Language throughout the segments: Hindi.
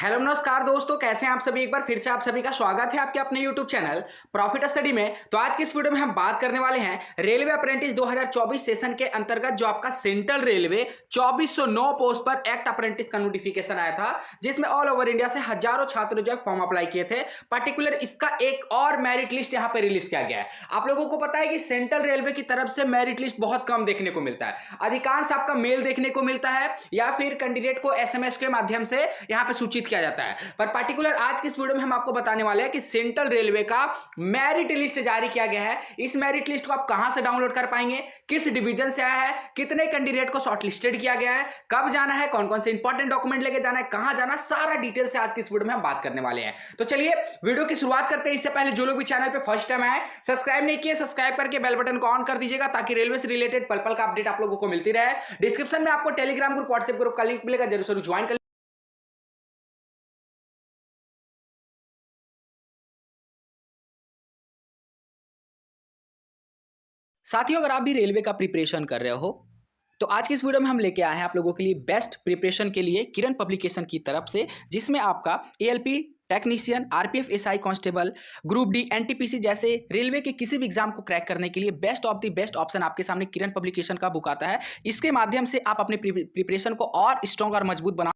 हेलो नमस्कार दोस्तों, कैसे हैं आप सभी। एक बार फिर से आप सभी का स्वागत है आपके अपने यूट्यूब चैनल प्रॉफिट स्टडी में। तो आज की इस वीडियो में हम बात करने वाले हैं रेलवे अप्रेंटिस 2024 सेशन के अंतर्गत जो आपका सेंट्रल रेलवे 2409 पोस्ट पर एक्ट अप्रेंटिस का नोटिफिकेशन आया था, जिसमें ऑल ओवर इंडिया से हजारों छात्र जो है फॉर्म अप्लाई किए थे। पर्टिकुलर इसका एक और मेरिट लिस्ट यहाँ पे रिलीज किया गया है। आप लोगों को पता है कि सेंट्रल रेलवे की तरफ से मेरिट लिस्ट बहुत कम देखने को मिलता है, अधिकांश आपका मेल देखने को मिलता है या फिर कैंडिडेट को एसएमएस के माध्यम से यहाँ पे सूचित किया जाता है। पर पर्टिकुलर आज की इस वीडियो में हम आपको बताने वाले हैं कि सेंट्रल रेलवे का मेरिट लिस्ट जारी किया गया है। इस मेरिट लिस्ट को आप कहां से डाउनलोड कर पाएंगे, किस डिवीजन से आया है, कितने कैंडिडेट को शॉर्टलिस्टेड किया गया है, कब जाना है, कौन कौन से इंपॉर्टेंट डॉक्यूमेंट लेके जाना है, कहां जाना, सारा डिटेल से आज की इस वीडियो में हम बात करने वाले हैं। तो चलिए वीडियो की शुरुआत करते हैं। इससे पहले जो लोग भी चैनल पे फर्स्ट टाइम आए, सब्सक्राइब नहीं किए, सब्सक्राइब करके बेल बटन को ऑन कर दीजिएगा ताकि रेलवे से रिलेटेड पल पल का अपडेट आप लोगों को मिलती रहे। डिस्क्रिप्शन में आपको टेलीग्राम ग्रुप, व्हाट्सएप ग्रुप का लिंक मिलेगा, जरूर ज्वाइन कर। साथियों, अगर आप भी रेलवे का प्रिपरेशन कर रहे हो तो आज की इस वीडियो में हम लेके आए हैं आप लोगों के लिए बेस्ट प्रिपरेशन के लिए किरण पब्लिकेशन की तरफ से, जिसमें आपका ALP technician, RPF, SI constable, group D, NTPC जैसे रेलवे के किसी भी एग्जाम को क्रैक करने के लिए best of the best option आपके सामने किरण पब्लिकेशन का बुक आता है। इसके माध्यम से आप अपने प्रिपरेशन को और स्ट्रॉन्ग और मजबूत बना।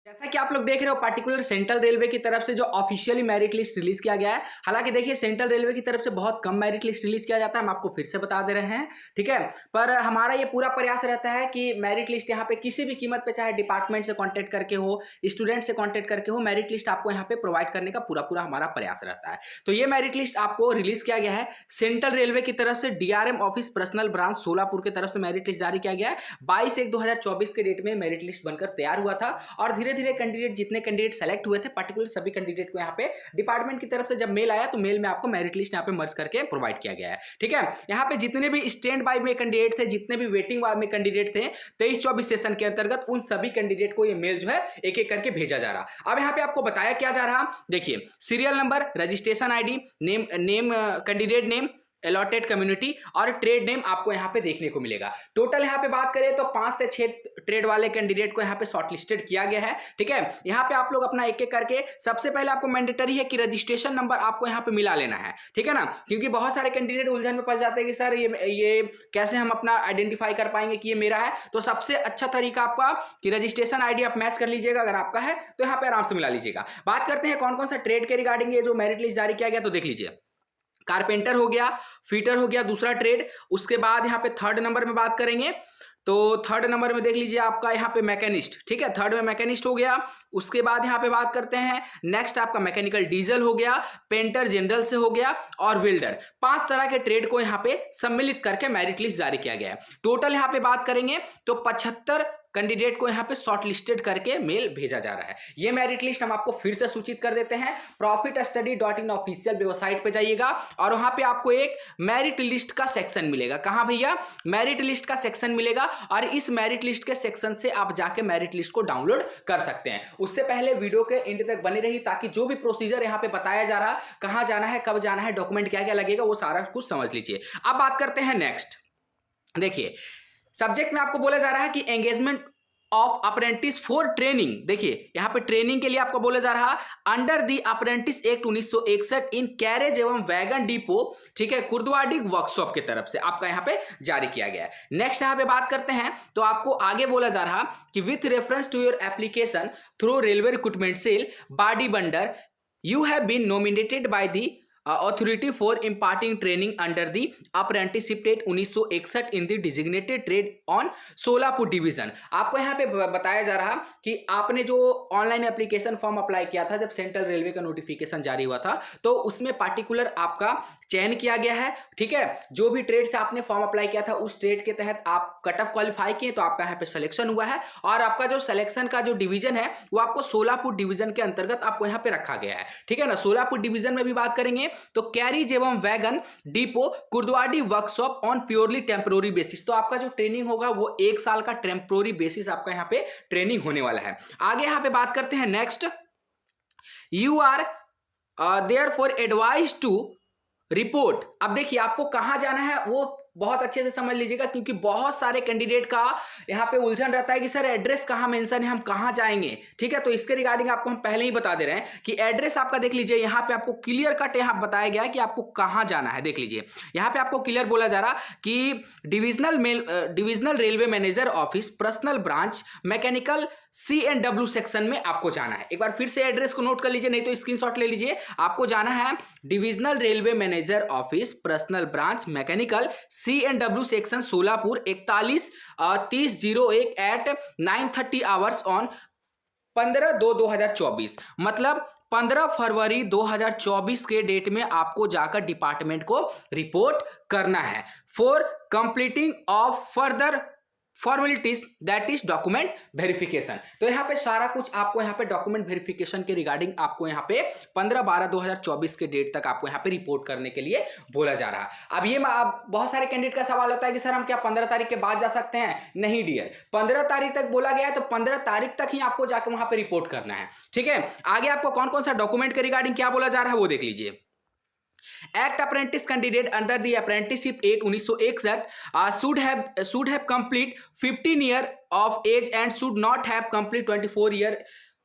जैसा कि आप लोग देख रहे हो, पर्टिकुलर सेंट्रल रेलवे की तरफ से जो ऑफिशियली मेरिट लिस्ट रिलीज किया गया है। हालांकि देखिए, सेंट्रल रेलवे की तरफ से बहुत कम मेरिट लिस्ट रिलीज किया जाता है, हम आपको फिर से बता दे रहे हैं, ठीक है। पर हमारा ये पूरा प्रयास रहता है कि मेरिट लिस्ट यहाँ पे किसी भी कीमत पे, चाहे डिपार्टमेंट से कॉन्टेक्ट करके हो, स्टूडेंट से कॉन्टेक्ट करके हो, मेरिट लिस्ट आपको यहाँ पे प्रोवाइड करने का पूरा हमारा प्रयास रहता है। तो ये मेरिट लिस्ट आपको रिलीज किया गया है सेंट्रल रेलवे की तरफ से। DRM office personal branch Solapur की तरफ से मेरिट लिस्ट जारी किया गया है। 22/1/2024 के डेट में मेरिट लिस्ट बनकर तैयार हुआ था और धीरे धीरे कैंडिडेट, जितने कैंडिडेट सेलेक्ट हुए थे, पर्टिकुलर सभी कैंडिडेट को यहाँ पे डिपार्टमेंट की तरफ से जब मेल आया तो मेल में आपको मेरिट लिस्ट यहाँ पे मर्ज करके प्रोवाइड किया गया है, ठीक है। यहाँ पे जितने भी स्टैंड बाय में कैंडिडेट थे, जितने भी वेटिंग में कैंडिडेट थे 23-24 सेशन के अंतर्गत, उन सभी कैंडिडेट को ये मेल जो है एक एक करके भेजा जा रहा। अब यहाँ पे आपको बताया क्या जा रहा, देखिए, serial number, registration ID, name candidate name, allotted community और ट्रेड नेम आपको यहाँ पे देखने को मिलेगा। टोटल यहाँ पे बात करें तो 5 से 6 ट्रेड वाले कैंडिडेट को यहाँ पे शॉर्टलिस्टेड किया गया है, ठीक है। यहाँ पे आप लोग अपना एक एक करके, सबसे पहले आपको मैंडेटरी है कि रजिस्ट्रेशन नंबर आपको यहाँ पे मिला लेना है, ठीक है ना, क्योंकि बहुत सारे कैंडिडेट उलझन में फंस जाते हैं कि सर ये कैसे हम अपना आइडेंटिफाई कर पाएंगे कि ये मेरा है। तो सबसे अच्छा तरीका आपका कि रजिस्ट्रेशन आईडी आप मैच कर लीजिएगा, अगर आपका है तो यहाँ पे आराम से मिला लीजिएगा। बात करते हैं कौन कौन सा ट्रेड के रिगार्डिंग ये जो मेरिट लिस्ट जारी किया गया, तो देख लीजिए, कारपेंटर हो गया, फीटर हो गया, दूसरा ट्रेड। उसके बाद यहाँ पे थर्ड नंबर में बात करेंगे तो थर्ड नंबर में देख लीजिए आपका यहाँ पे मैकेनिस्ट, ठीक है, थर्ड में मैकेनिस्ट हो गया। उसके बाद यहाँ पे बात करते हैं नेक्स्ट आपका मैकेनिकल डीजल हो गया, पेंटर जनरल से हो गया और वेल्डर। 5 तरह के ट्रेड को यहाँ पे सम्मिलित करके मेरिट लिस्ट जारी किया गया है। टोटल यहाँ पे बात करेंगे तो 75 कैंडिडेट को यहाँ पे शॉर्टलिस्टेड करके मेल भेजा जा रहा है। ये मेरिट लिस्ट हम आपको फिर से सूचित कर देते हैं, profitstudy.in ऑफिशियल वेबसाइट पे जाइएगा और वहां पे आपको एक मेरिट लिस्ट का सेक्शन मिलेगा। कहां भैया, मेरिट लिस्ट का सेक्शन मिलेगा और इस मेरिट लिस्ट के सेक्शन से आप जाके मेरिट लिस्ट को डाउनलोड कर सकते हैं। उससे पहले वीडियो के एंड तक बनी रही ताकि जो भी प्रोसीजर यहाँ पे बताया जा रहा, कहां जाना है, कब जाना है, डॉक्यूमेंट क्या क्या लगेगा, वो सारा कुछ समझ लीजिए। अब बात करते हैं नेक्स्ट। देखिए, सब्जेक्ट में आपको बोला जा रहा है कि engagement of apprentice for training. देखिए, यहां पे ट्रेनिंग के लिए आपको बोला जा रहा under the apprentice act 1961 in carriage एवं वैगन डिपो, ठीक है, कुर्दवाडी वर्कशॉप की तरफ से आपका यहां पे जारी किया गया है। नेक्स्ट यहां पे बात करते हैं तो आपको आगे बोला जा रहा कि with reference to your application through railway recruitment cell Wadi Bunder, you have been nominated by the authority for imparting training under the apprenticeship act 1961 in the designated trade on Solapur division. आपको यहाँ पे बताया जा रहा कि आपने जो ऑनलाइन एप्लीकेशन फॉर्म अप्लाई किया था जब सेंट्रल रेलवे का नोटिफिकेशन जारी हुआ था, तो उसमें पार्टिकुलर आपका चयन किया गया है। ठीक है, जो भी ट्रेड से आपने फॉर्म अप्लाई किया था उस ट्रेड के तहत आप कट ऑफ क्वालिफाई किए, तो आपका यहाँ पे सिलेक्शन हुआ है और आपका जो सिलेक्शन का जो डिवीजन है वो आपको सोलापुर डिवीजन के अंतर्गत आपको यहाँ पे रखा गया है। ठीक है ना, सोलापुर डिवीजन में भी बात करेंगे तो कैरिज एवं wagon depot Kurduwadi workshop on purely temporary basis. तो आपका जो ट्रेनिंग होगा वो 1 साल का टेम्पोररी बेसिस आपका यहाँ पे ट्रेनिंग होने वाला है। आगे यहाँ पे बात करते हैं next, you are there for advice to report. अब देखिए आपको कहां जाना है वो बहुत अच्छे से समझ लीजिएगा, क्योंकि बहुत सारे कैंडिडेट का यहाँ पे उलझन रहता है कि सर एड्रेस कहाँ मेंशन है, हम कहाँ जाएंगे। ठीक है, तो इसके रिगार्डिंग आपको हम पहले ही बता दे रहे हैं कि एड्रेस आपका देख लीजिए, यहाँ पे आपको क्लियर कट यहाँ बताया गया है कि आपको कहाँ जाना है। देख लीजिए यहाँ पे आपको क्लियर बोला जा रहा कि divisional railway manager office personal branch mechanical C&W section में आपको जाना है। एक बार फिर से एड्रेस को नोट कर लीजिए, नहीं तो स्क्रीनशॉट ले लीजिए। आपको जाना है divisional railway manager office personal branch mechanical C&W section Solapur 413001 at 9:30 hours on 15/2/2024। मतलब 15 फरवरी 2024 के डेट में आपको जाकर डिपार्टमेंट को रिपोर्ट करना है for completing of further formalities that is document verification. तो यहाँ पे सारा कुछ आपको यहाँ पे डॉक्यूमेंट वेरिफिकेशन के रिगार्डिंग आपको यहाँ पे 15/12/2024 के डेट तक आपको यहाँ पे रिपोर्ट करने के लिए बोला जा रहा है। अब ये बहुत सारे कैंडिडेट का सवाल होता है कि सर हम क्या 15 तारीख के बाद जा सकते हैं? नहीं डियर, 15 तारीख तक बोला गया है तो 15 तारीख तक ही आपको जाकर वहां पे रिपोर्ट करना है। ठीक है, आगे आपको कौन कौन सा डॉक्यूमेंट के रिगार्डिंग क्या बोला जा रहा है वो देख लीजिए। Act apprentice candidate under the apprenticeship act 1961 should have complete 15 year of age and should not have complete 24 year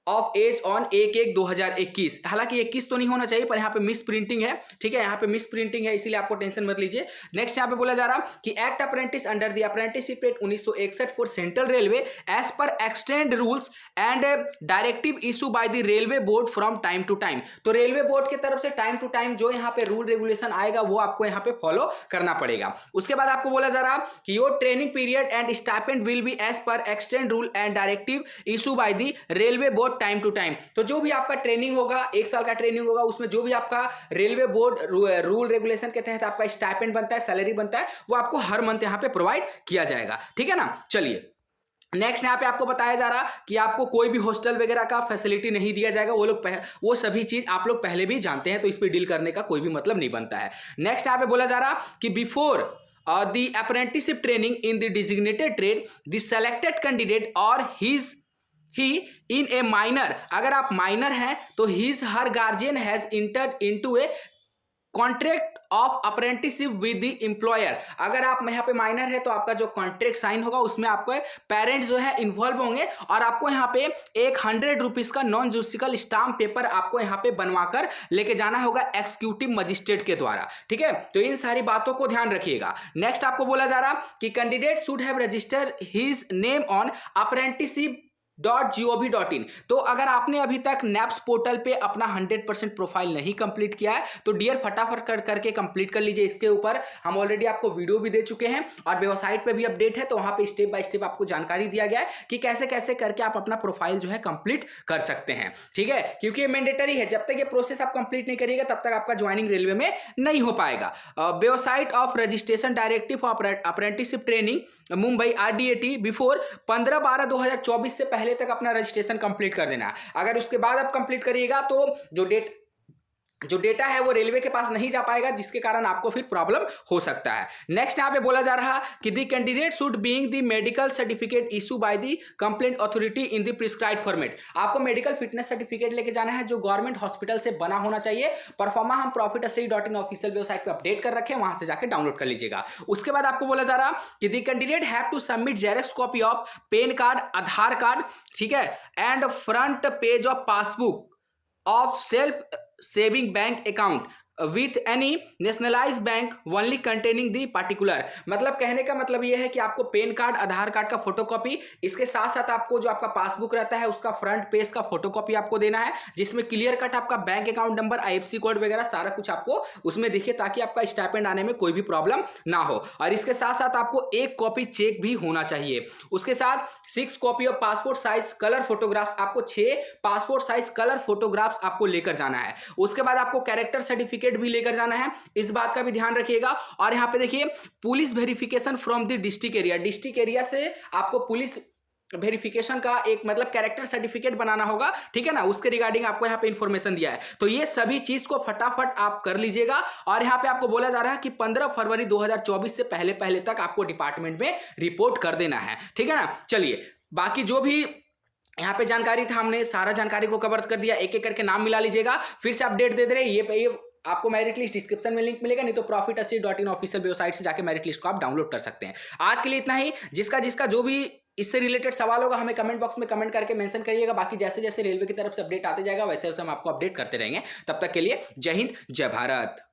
of age on 1/1/2021। हालांकि 21 तो नहीं होना चाहिए, पर यहाँ पे मिस प्रिंटिंग है। ठीक है, यहाँ पे मिस प्रिंटिंग है, इसीलिए आपको टेंशन मत लीजिए। नेक्स्ट यहाँ पे बोला जा रहा कि act apprentice under the apprenticeship act 1961 for central railway as per extend rules and directive issue by the railway board from time to time. तो रेलवे बोर्ड की तरफ से टाइम टू टाइम जो यहाँ पे रूल रेगुलेशन आएगा वो आपको यहाँ पे फॉलो करना पड़ेगा। उसके बाद आपको बोला जा रहा कि your training period and stipend will be as per extend rule and directive issue by the railway board time to time. तो जो भी आपका ट्रेनिंग होगा, 1 साल का ट्रेनिंग होगा, उसमें जो भी आपका रेलवे बोर्ड रूल रेगुलेशन के तहत आपका स्टाइपेंड बनता है, सैलरी बनता है, वो आपको हर मंथ यहां पे प्रोवाइड किया जाएगा। ठीक है ना, चलिए नेक्स्ट यहाँ पे आपको बताया जा रहा कि आपको कोई भी हॉस्टल वगैरह का फैसिलिटी नहीं दिया जाएगा। वो सभी चीज आप लोग पहले भी जानते हैं, तो इस पे डील करने का कोई भी मतलब नहीं बनता है। नेक्स्ट यहाँ पे बोला जा रहा कि before the apprenticeship training in the designated trade, the selected candidate or he in a minor, अगर आप माइनर हैं तो his her guardian has entered into a contract of apprenticeship with the employer. अगर आप यहाँ पे माइनर है तो आपका जो कॉन्ट्रैक्ट साइन होगा उसमें आपके पेरेंट्स जो है इन्वॉल्व होंगे और आपको यहाँ पे एक 100 रुपीज का नॉन जुडिशियल स्टाम्प पेपर आपको यहाँ पे बनवाकर लेके जाना होगा एक्सिक्यूटिव मजिस्ट्रेट के द्वारा। ठीक है, तो इन सारी बातों को ध्यान रखिएगा। नेक्स्ट आपको बोला जा रहा कि candidate should have register his name on apprenticeship .gov.in। तो अगर आपने अभी तक नैप्स पोर्टल पे अपना 100% प्रोफाइल नहीं कंप्लीट किया है तो डियर फटाफट करके कंप्लीट कर लीजिए। इसके ऊपर हम ऑलरेडी आपको वीडियो भी दे चुके हैं और वेबसाइट पे भी अपडेट है, तो वहां पे स्टेप बाय स्टेप आपको जानकारी दिया गया है कि कैसे कैसे करके आप अपना प्रोफाइल जो है कंप्लीट कर सकते हैं। ठीक है, क्योंकि ये मैंडेटरी है, जब तक ये प्रोसेस आप कंप्लीट नहीं करिएगा तब तक आपका ज्वाइनिंग रेलवे में नहीं हो पाएगा। Website of registration directive of apprenticeship training Mumbai RDAT before 15/12/2024 से पहले तक अपना रजिस्ट्रेशन कंप्लीट कर देना। अगर उसके बाद आप कंप्लीट करिएगा तो जो डेटा है वो रेलवे के पास नहीं जा पाएगा, जिसके कारण आपको फिर प्रॉब्लम हो सकता है। नेक्स्ट यहाँ पे बोला जा रहा कि the candidate should being the medical certificate issue by the complaint authority in the prescribed format. आपको मेडिकल फिटनेस सर्टिफिकेट लेके जाना है जो गवर्नमेंट हॉस्पिटल से बना होना चाहिए। परफॉर्मा हम profitStudy.in ऑफिशियल वेबसाइट पे अपडेट कर रखे हैं, वहां से जाकर डाउनलोड कर लीजिएगा। उसके बाद आपको बोला जा रहा कि the candidate have to submit xerox copy of PAN card, Aadhaar card, ठीक है, and front page of passbook of self saving bank account with any nationalized bank only containing the particular. मतलब कहने का मतलब यह है कि आपको पैन कार्ड, आधार कार्ड का फोटोकॉपी, इसके साथ साथ आपको जो आपका पासबुक रहता है उसका फ्रंट पेज का फोटोकॉपी आपको देना है, जिसमें क्लियर कट आपका bank account number, IFSC code वगैरह सारा कुछ आपको उसमें दिखे, ताकि आपका स्टाइपेंड आने में कोई भी प्रॉब्लम ना हो। और इसके साथ साथ आपको एक कॉपी चेक भी होना चाहिए। उसके साथ 6 copy of passport size colour photographs, आपको 6 पासपोर्ट साइज कलर फोटोग्राफ्स आपको लेकर जाना है। उसके बाद आपको कैरेक्टर सर्टिफिकेट भी लेकर जाना है, इस बात का भी ध्यान रखिएगा। और यहां पे देखिए police verification from the district area, district area से आपको पुलिस वेरिफिकेशन का एक मतलब कैरेक्टर सर्टिफिकेट बनाना होगा, ठीक है ना, उसके रिगार्डिंग आपको यहाँ पे इंफॉर्मेशन दिया है। तो ये सभी चीज को फटाफट आप कर लीजिएगा। और यहाँ पे आपको बोला जा रहा है कि 15 फरवरी 2024 से पहले पहले तक आपको डिपार्टमेंट में रिपोर्ट कर देना है, ठीक है ना। चलिए, बाकी जो भी यहाँ पे जानकारी था हमने सारा जानकारी को कवर कर दिया, एक एक करके नाम मिला लीजिएगा, फिर से अपडेट दे दे रहे। ये आपको मेरिट लिस्ट डिस्क्रिप्शन में लिंक मिलेगा, नहीं तो profitachieve.in ऑफिशियल वेबसाइट से जाके मेरिट लिस्ट को आप डाउनलोड कर सकते हैं। आज के लिए इतना ही। जिसका जिसका जो भी इससे रिलेटेड सवाल होगा हमें कमेंट बॉक्स में कमेंट करके मेंशन करिएगा। बाकी जैसे जैसे रेलवे की तरफ से अपडेट आते जाएगा वैसे वैसे हम आपको अपडेट करते रहेंगे। तब तक के लिए जय हिंद, जय भारत।